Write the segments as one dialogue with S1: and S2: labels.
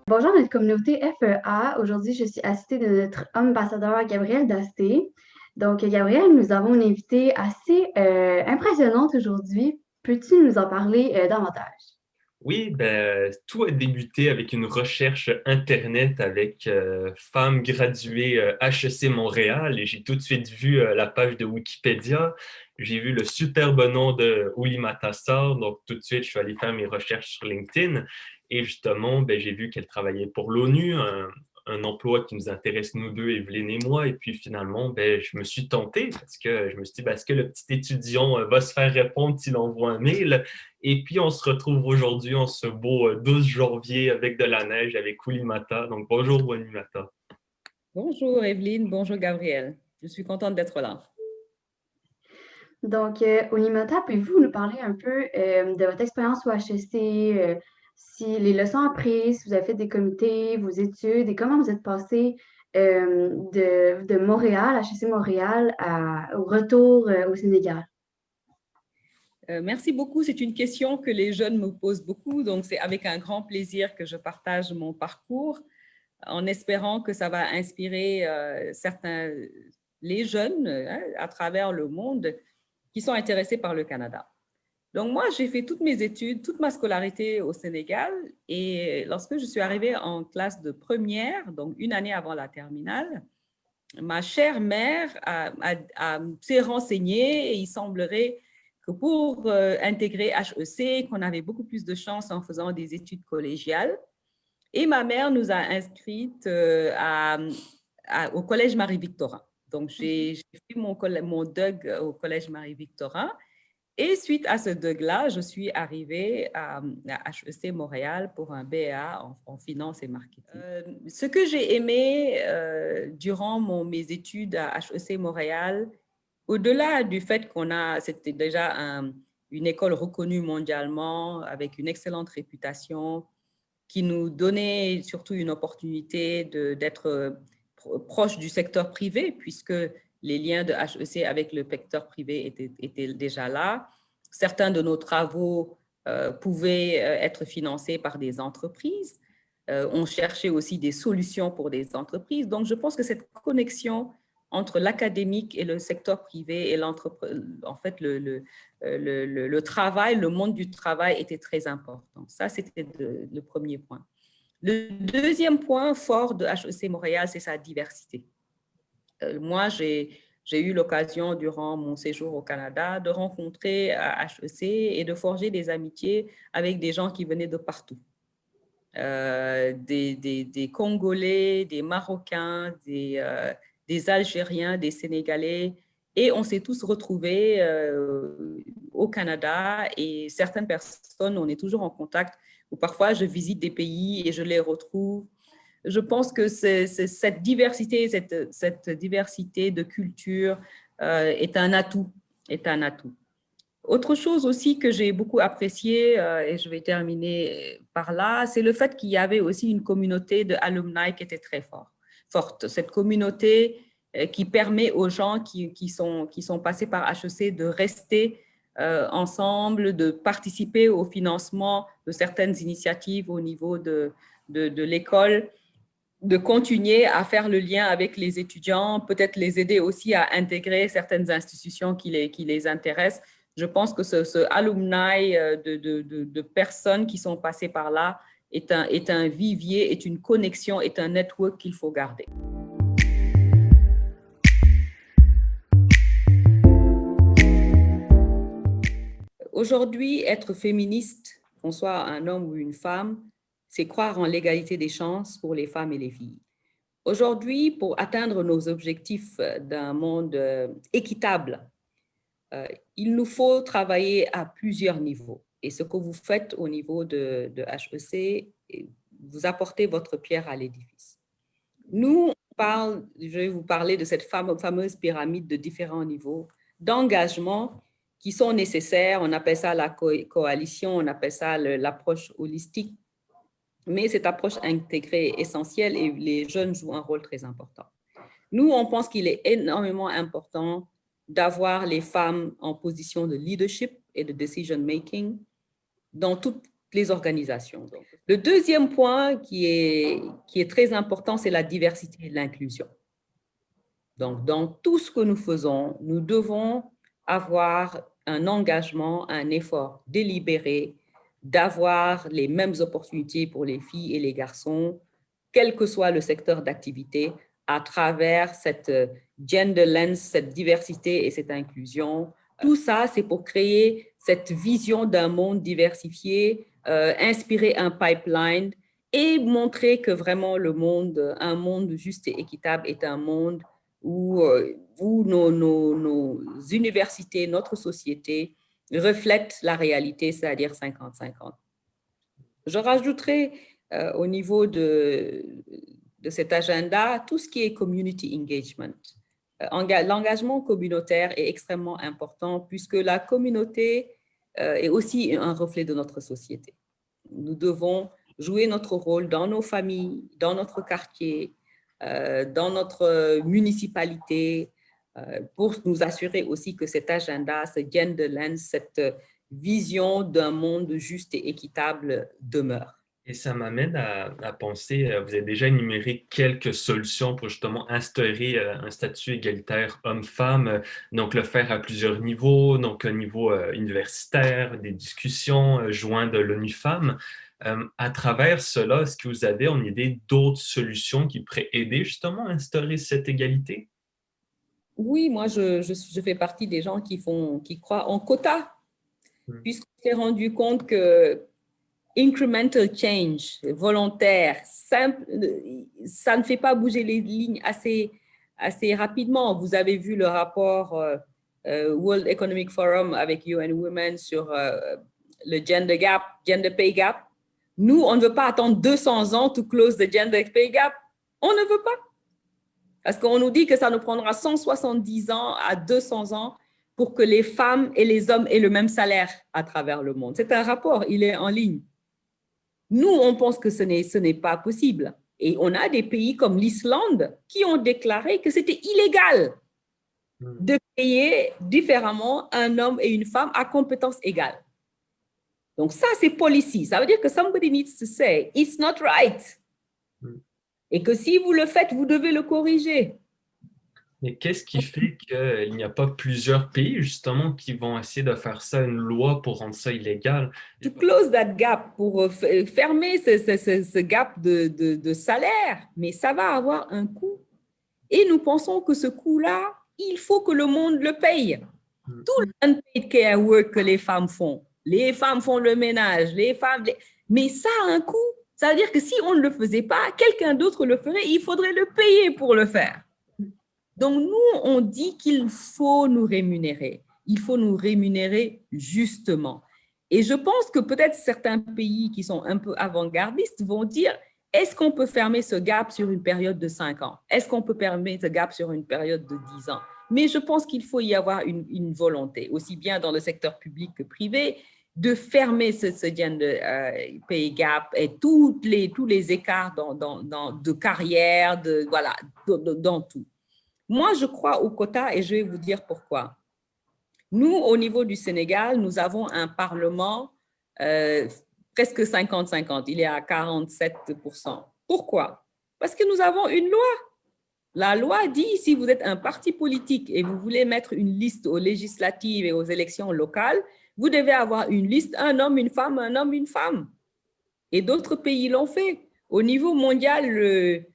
S1: Bonjour notre communauté FEA. Aujourd'hui, je suis assistée de notre ambassadeur Gabriel Dasté. Donc, Gabriel, nous avons une invitée assez impressionnante aujourd'hui. Peux-tu nous en parler davantage?
S2: Oui, tout a débuté avec une recherche Internet avec femmes graduées HEC Montréal et j'ai tout de suite vu la page de Wikipédia. J'ai vu le superbe nom de Oulimata Sarr, donc tout de suite, je suis allé faire mes recherches sur LinkedIn et justement, j'ai vu qu'elle travaillait pour l'ONU, un emploi qui nous intéresse nous deux, Evelyne et moi. Et puis finalement, je me suis tenté parce que je me suis dit, est-ce que le petit étudiant va se faire répondre s'il envoie un mail? Et puis, on se retrouve aujourd'hui en ce beau 12 janvier avec de la neige, avec Oulimata. Donc, bonjour Oulimata.
S3: Bonjour Evelyne, bonjour Gabriel. Je suis contente d'être là.
S1: Donc, Olimata, pouvez-vous nous parler un peu de votre expérience au HEC, si les leçons apprises, si vous avez fait des comités, vos études et comment vous êtes passé de Montréal, HEC Montréal, au retour au Sénégal?
S3: Merci beaucoup. C'est une question que les jeunes me posent beaucoup, donc c'est avec un grand plaisir que je partage mon parcours en espérant que ça va inspirer certains, les jeunes à travers le monde qui sont intéressés par le Canada. Donc moi, j'ai fait toutes mes études, toute ma scolarité au Sénégal et lorsque je suis arrivée en classe de première, donc une année avant la terminale, ma chère mère s'est renseignée et il semblerait que pour intégrer HEC, qu'on avait beaucoup plus de chance en faisant des études collégiales. Et ma mère nous a inscrites au Collège Marie-Victorin. Donc, j'ai fait mon DUG au Collège Marie-Victorin. Et suite à ce DUG-là, je suis arrivée à HEC Montréal pour un BA en finance et marketing. Ce que j'ai aimé durant mes études à HEC Montréal, au-delà du fait c'était déjà une école reconnue mondialement avec une excellente réputation qui nous donnait surtout une opportunité d'être proche du secteur privé puisque les liens de HEC avec le secteur privé étaient déjà là. Certains de nos travaux pouvaient être financés par des entreprises. On cherchait aussi des solutions pour des entreprises. Donc, je pense que cette connexion entre l'académique et le secteur privé et en fait, le travail, le monde du travail était très important. Ça, c'était le premier point. Le deuxième point fort de HEC Montréal, c'est sa diversité. Moi, j'ai eu l'occasion, durant mon séjour au Canada, de rencontrer à HEC et de forger des amitiés avec des gens qui venaient de partout. Des Congolais, des Marocains, des Algériens, des Sénégalais. Et on s'est tous retrouvés au Canada et certaines personnes, on est toujours en contact, ou parfois je visite des pays et je les retrouve. Je pense que cette diversité de culture est un atout, est un atout. Autre chose aussi que j'ai beaucoup apprécié, et je vais terminer par là, c'est le fait qu'il y avait aussi une communauté de alumni qui était très forte. Cette communauté qui permet aux gens qui sont passés par HEC de rester ensemble, de participer au financement de certaines initiatives au niveau de l'école, de continuer à faire le lien avec les étudiants, peut-être les aider aussi à intégrer certaines institutions qui les intéressent. Je pense que ce alumni de personnes qui sont passées par là est un vivier, est une connexion, est un network qu'il faut garder. Aujourd'hui, être féministe, qu'on soit un homme ou une femme, c'est croire en l'égalité des chances pour les femmes et les filles. Aujourd'hui, pour atteindre nos objectifs d'un monde équitable, il nous faut travailler à plusieurs niveaux. Et ce que vous faites au niveau de HEC, vous apportez votre pierre à l'édifice. Nous, je vais vous parler de cette fameuse pyramide de différents niveaux d'engagement qui sont nécessaires. On appelle ça la coalition, on appelle ça l'approche holistique. Mais cette approche intégrée est essentielle et les jeunes jouent un rôle très important. Nous, on pense qu'il est énormément important d'avoir les femmes en position de leadership et de decision making dans toutes les organisations. Donc, le deuxième point qui est très important, c'est la diversité et l'inclusion. Donc, dans tout ce que nous faisons, nous devons avoir un engagement, un effort délibéré d'avoir les mêmes opportunités pour les filles et les garçons, quel que soit le secteur d'activité, à travers cette gender lens, cette diversité et cette inclusion. Tout ça, c'est pour créer cette vision d'un monde diversifié, inspirer un pipeline et montrer que vraiment un monde juste et équitable est un monde où nos universités, notre société reflètent la réalité, c'est-à-dire 50-50. Je rajouterai au niveau de cet agenda tout ce qui est community engagement. L'engagement communautaire est extrêmement important puisque la communauté est aussi un reflet de notre société. Nous devons jouer notre rôle dans nos familles, dans notre quartier, dans notre municipalité, pour nous assurer aussi que cet agenda, ce gender lens, cette vision d'un monde juste et équitable demeure.
S2: Et ça m'amène à penser, vous avez déjà énuméré quelques solutions pour justement instaurer un statut égalitaire homme-femme, donc le faire à plusieurs niveaux, donc au niveau universitaire, des discussions, joindre l'ONU Femmes. À travers cela, est-ce que vous avez en idée d'autres solutions qui pourraient aider justement à instaurer cette égalité?
S3: Oui, moi, je fais partie des gens qui croient en quotas, puisqu'on s'est rendu compte que incremental change, volontaire, simple, ça ne fait pas bouger les lignes assez rapidement. Vous avez vu le rapport World Economic Forum avec UN Women sur le gender pay gap. Nous, on ne veut pas attendre 200 ans to close the gender pay gap. On ne veut pas. Parce qu'on nous dit que ça nous prendra 170 ans à 200 ans pour que les femmes et les hommes aient le même salaire à travers le monde. C'est un rapport, il est en ligne. Nous, on pense que ce n'est pas possible. Et on a des pays comme l'Islande qui ont déclaré que c'était illégal de payer différemment un homme et une femme à compétences égales. Donc ça, c'est policy. Ça veut dire que somebody needs to say, it's not right. Et que si vous le faites, vous devez le corriger.
S2: Mais qu'est-ce qui fait qu'il n'y a pas plusieurs pays, justement, qui vont essayer de faire ça une loi pour rendre ça illégal?
S3: To close that gap, pour fermer ce gap de salaire, mais ça va avoir un coût. Et nous pensons que ce coût-là, il faut que le monde le paye. Tout le unpaid care work que les femmes font le ménage, mais ça a un coût. Ça veut dire que si on ne le faisait pas, quelqu'un d'autre le ferait et il faudrait le payer pour le faire. Donc, nous, on dit qu'il faut nous rémunérer. Il faut nous rémunérer justement. Et je pense que peut-être certains pays qui sont un peu avant-gardistes vont dire, est-ce qu'on peut fermer ce gap sur une période de 5 ans? Est-ce qu'on peut fermer ce gap sur une période de 10 ans? Mais je pense qu'il faut y avoir une volonté, aussi bien dans le secteur public que privé, de fermer ce gender pay gap et tous les écarts de carrière, dans tout. Moi, je crois au quota et je vais vous dire pourquoi. Nous, au niveau du Sénégal, nous avons un parlement presque 50-50. Il est à 47%. Pourquoi? Parce que nous avons une loi. La loi dit, si vous êtes un parti politique et vous voulez mettre une liste aux législatives et aux élections locales, vous devez avoir une liste, un homme, une femme, un homme, une femme. Et d'autres pays l'ont fait. Au niveau mondial,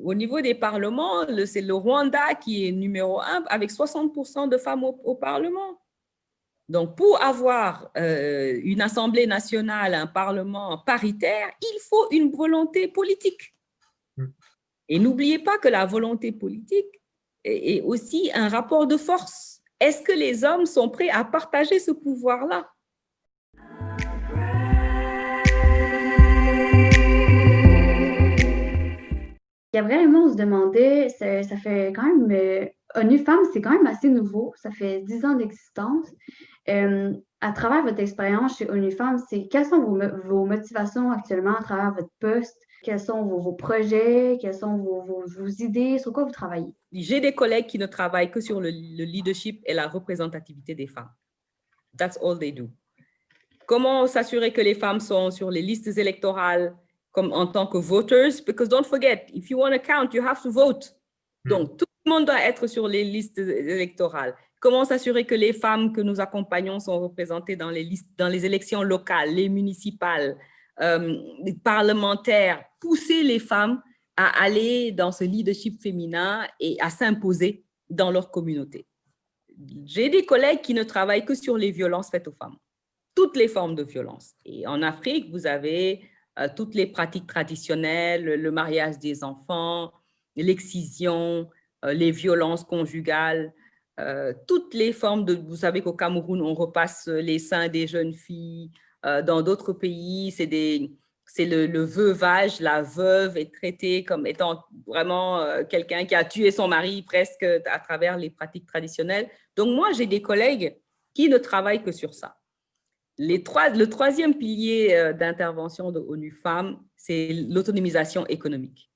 S3: au niveau des parlements, c'est le Rwanda qui est numéro 1 avec 60% de femmes au Parlement. Donc, pour avoir une Assemblée nationale, un Parlement paritaire, il faut une volonté politique. Et n'oubliez pas que la volonté politique est aussi un rapport de force. Est-ce que les hommes sont prêts à partager ce pouvoir-là?
S1: Gabriel et moi, on se demandait, ça fait quand même, ONU Femmes, c'est quand même assez nouveau, ça fait 10 ans d'existence. À travers votre expérience chez ONU Femmes, quelles sont vos motivations actuellement à travers votre poste? Quels sont vos projets? Quelles sont vos idées? Sur quoi vous travaillez?
S3: J'ai des collègues qui ne travaillent que sur le leadership et la représentativité des femmes. That's all they do. Comment s'assurer que les femmes sont sur les listes électorales comme en tant que voters? Because don't forget, if you want to count, you have to vote. Donc, tout le monde doit être sur les listes électorales. Comment s'assurer que les femmes que nous accompagnons sont représentées dans les listes, dans les élections locales, les municipales, les parlementaires? Pousser les femmes à aller dans ce leadership féminin et à s'imposer dans leur communauté. J'ai des collègues qui ne travaillent que sur les violences faites aux femmes, toutes les formes de violence. Et en Afrique, vous avez toutes les pratiques traditionnelles, le mariage des enfants, l'excision, les violences conjugales, toutes les formes de… Vous savez qu'au Cameroun, on repasse les seins des jeunes filles. Dans d'autres pays, c'est le veuvage. La veuve est traitée comme étant vraiment quelqu'un qui a tué son mari presque à travers les pratiques traditionnelles. Donc, moi, j'ai des collègues qui ne travaillent que sur ça. Le troisième pilier d'intervention de ONU Femmes, c'est l'autonomisation économique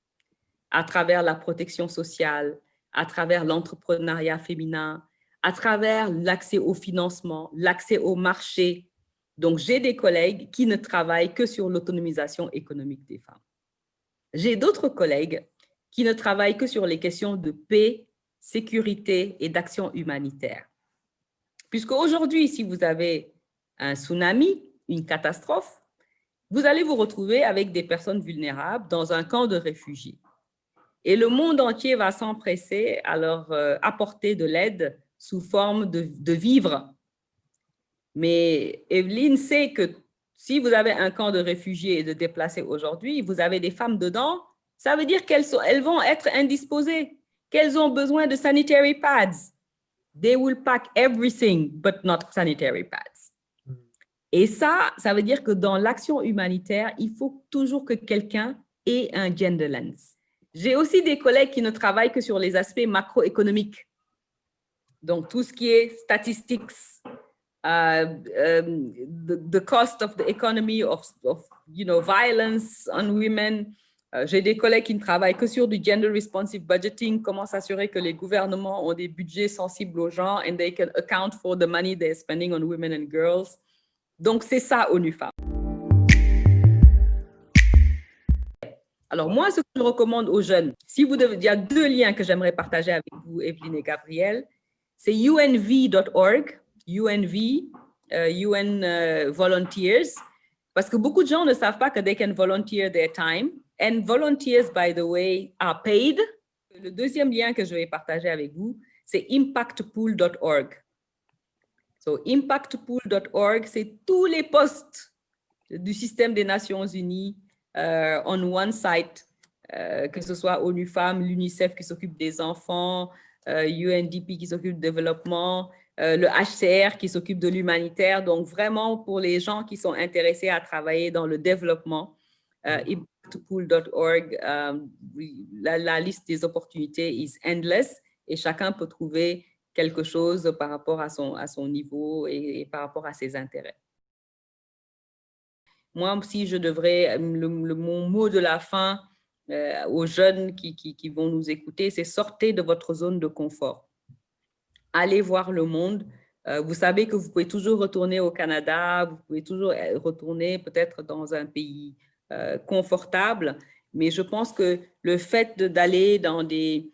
S3: à travers la protection sociale, à travers l'entrepreneuriat féminin, à travers l'accès au financement, l'accès au marché. Donc, j'ai des collègues qui ne travaillent que sur l'autonomisation économique des femmes. J'ai d'autres collègues qui ne travaillent que sur les questions de paix, sécurité et d'action humanitaire. Puisqu'aujourd'hui, si vous avez un tsunami, une catastrophe, vous allez vous retrouver avec des personnes vulnérables dans un camp de réfugiés. Et le monde entier va s'empresser à leur apporter de l'aide sous forme de vivres. Mais Evelyne sait que si vous avez un camp de réfugiés et de déplacés aujourd'hui, vous avez des femmes dedans, ça veut dire qu'elles vont être indisposées, qu'elles ont besoin de sanitary pads. They will pack everything, but not sanitary pads. Et ça veut dire que dans l'action humanitaire, il faut toujours que quelqu'un ait un gender lens. J'ai aussi des collègues qui ne travaillent que sur les aspects macroéconomiques. Donc, tout ce qui est statistics, the cost of the economy of violence on women. J'ai des collègues qui ne travaillent que sur du gender responsive budgeting, comment s'assurer que les gouvernements ont des budgets sensibles aux gens and they can account for the money they're spending on women and girls. Donc, c'est ça, ONU Femmes. Alors, moi, ce que je recommande aux jeunes, il y a 2 liens que j'aimerais partager avec vous, Evelyne et Gabrielle. C'est unv.org, UN Volunteers, parce que beaucoup de gens ne savent pas que they can volunteer their time. And volunteers, by the way, are paid. Le deuxième lien que je vais partager avec vous, c'est impactpool.org. So, impactpool.org, c'est tous les postes du système des Nations Unies on one site, que ce soit ONU Femmes, l'UNICEF qui s'occupe des enfants, UNDP qui s'occupe du développement, le HCR qui s'occupe de l'humanitaire. Donc, vraiment, pour les gens qui sont intéressés à travailler dans le développement, impactpool.org, la liste des opportunités is endless et chacun peut trouver quelque chose par rapport à son niveau et par rapport à ses intérêts. Moi, si je devrais, mon mot de la fin aux jeunes qui vont nous écouter, c'est sortez de votre zone de confort. Allez voir le monde. Vous savez que vous pouvez toujours retourner au Canada, vous pouvez toujours retourner peut-être dans un pays confortable, mais je pense que le fait d'aller dans des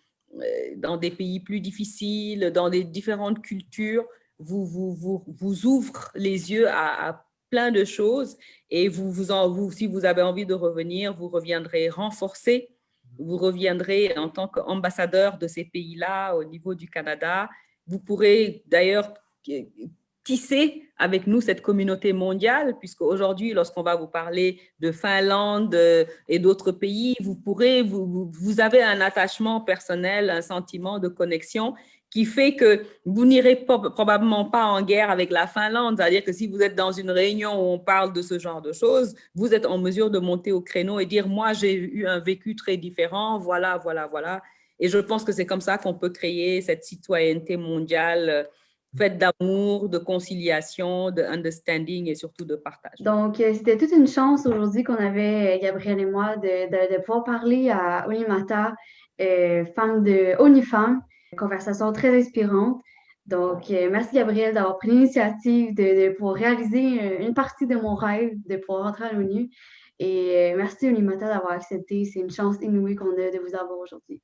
S3: pays plus difficiles, dans des différentes cultures, vous ouvre les yeux à plein de choses et si vous avez envie de revenir, vous reviendrez renforcé, vous reviendrez en tant qu'ambassadeur de ces pays-là au niveau du Canada. Vous pourrez d'ailleurs tisser avec nous cette communauté mondiale, puisque aujourd'hui, lorsqu'on va vous parler de Finlande et d'autres pays, vous avez un attachement personnel, un sentiment de connexion qui fait que vous n'irez probablement pas en guerre avec la Finlande. C'est-à-dire que si vous êtes dans une réunion où on parle de ce genre de choses, vous êtes en mesure de monter au créneau et dire « moi, j'ai eu un vécu très différent, voilà, voilà, voilà ». Et je pense que c'est comme ça qu'on peut créer cette citoyenneté mondiale faite d'amour, de conciliation, de understanding et surtout de partage.
S1: Donc, c'était toute une chance aujourd'hui qu'on avait, Gabrielle et moi, de pouvoir parler à Oulimata, femme de ONU Femmes. Conversation très inspirante. Donc, merci Gabrielle d'avoir pris l'initiative de pouvoir réaliser une partie de mon rêve, de pouvoir rentrer à l'ONU. Et merci Unimata d'avoir accepté. C'est une chance inouïe qu'on a de vous avoir aujourd'hui.